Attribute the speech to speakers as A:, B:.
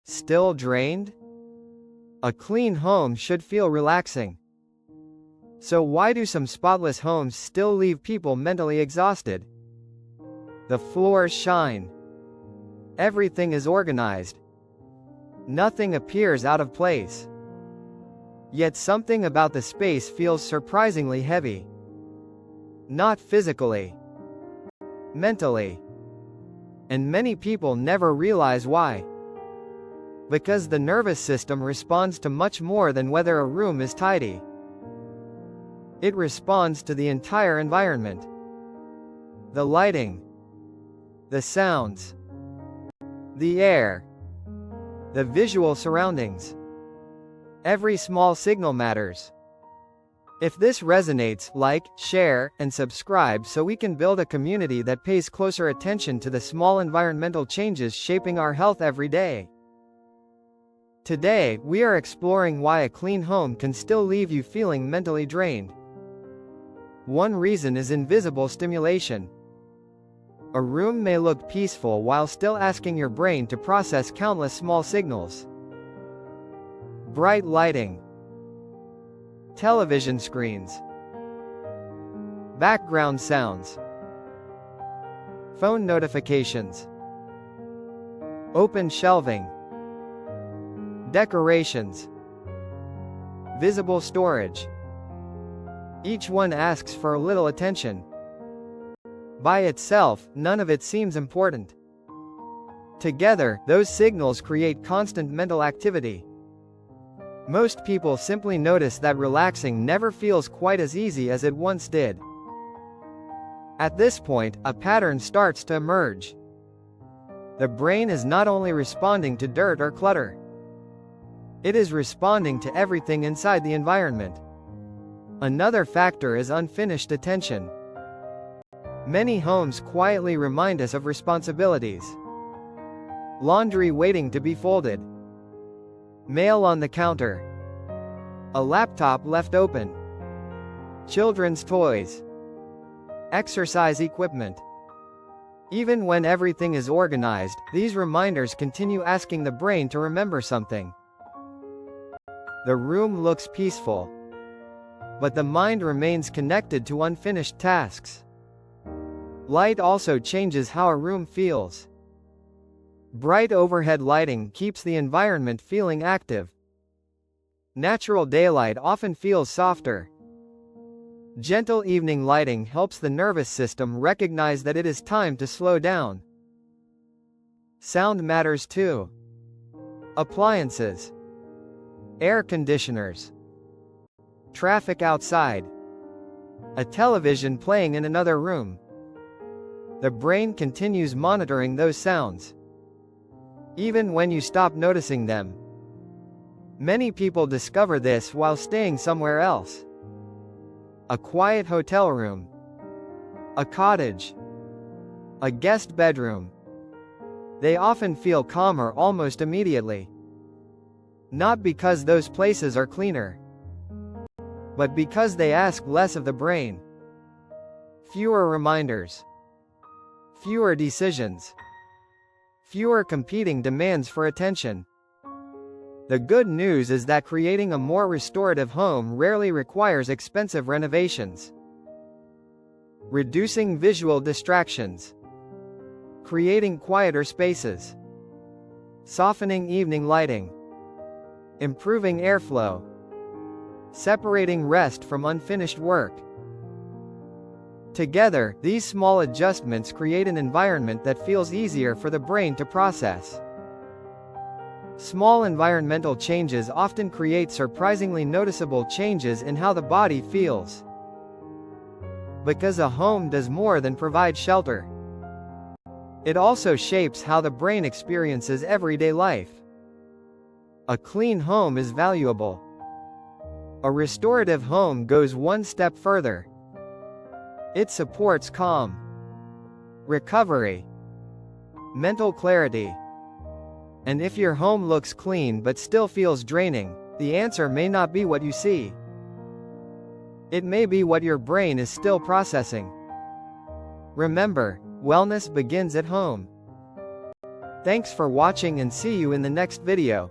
A: Still drained? A clean home should feel relaxing. So why do some spotless homes still leave people mentally exhausted? The floors shine. Everything is organized. Nothing appears out of place. Yet something about the space feels surprisingly heavy. Not physically, mentally. And many people never realize why. Because the nervous system responds to much more than whether a room is tidy. It responds to the entire environment. The lighting, the sounds, the air, the visual surroundings. Every small signal matters. If this resonates, like, share, and subscribe so we can build a community that pays closer attention to the small environmental changes shaping our health every day. Today, we are exploring why a clean home can still leave you feeling mentally drained. One reason is invisible stimulation. A room may look peaceful while still asking your brain to process countless small signals. Bright lighting, television screens, background sounds, phone notifications, open shelving, decorations, visible storage. Each one asks for a little attention. By itself, none of it seems important. Together, those signals create constant mental activity. Most people simply notice that relaxing never feels quite as easy as it once did. At this point, a pattern starts to emerge. The brain is not only responding to dirt or clutter. It is responding to everything inside the environment. Another factor is unfinished attention. Many homes quietly remind us of responsibilities. Laundry waiting to be folded. Mail on the counter. A laptop left open. Children's toys. Exercise equipment. Even when everything is organized, these reminders continue asking the brain to remember something. The room looks peaceful, but the mind remains connected to unfinished tasks. Light also changes how a room feels. Bright overhead lighting keeps the environment feeling active. Natural daylight often feels softer. Gentle evening lighting helps the nervous system recognize that it is time to slow down. Sound matters too. Appliances, air conditioners, traffic outside, a television playing in another room. The brain continues monitoring those sounds, even when you stop noticing them. Many people discover this while staying somewhere else. A quiet hotel room, a cottage, a guest bedroom. They often feel calmer almost immediately. Not because those places are cleaner, but because they ask less of the brain. Fewer reminders, fewer decisions, fewer competing demands for attention. The good news is that creating a more restorative home rarely requires expensive renovations. Reducing visual distractions, creating quieter spaces, softening evening lighting, improving airflow, separating rest from unfinished work. Together, these small adjustments create an environment that feels easier for the brain to process. Small environmental changes often create surprisingly noticeable changes in how the body feels. Because a home does more than provide shelter. It also shapes how the brain experiences everyday life. A clean home is valuable. A restorative home goes one step further. It supports calm, recovery, mental clarity. And if your home looks clean but still feels draining, the answer may not be what you see. It may be what your brain is still processing. Remember, wellness begins at home. Thanks for watching and see you in the next video.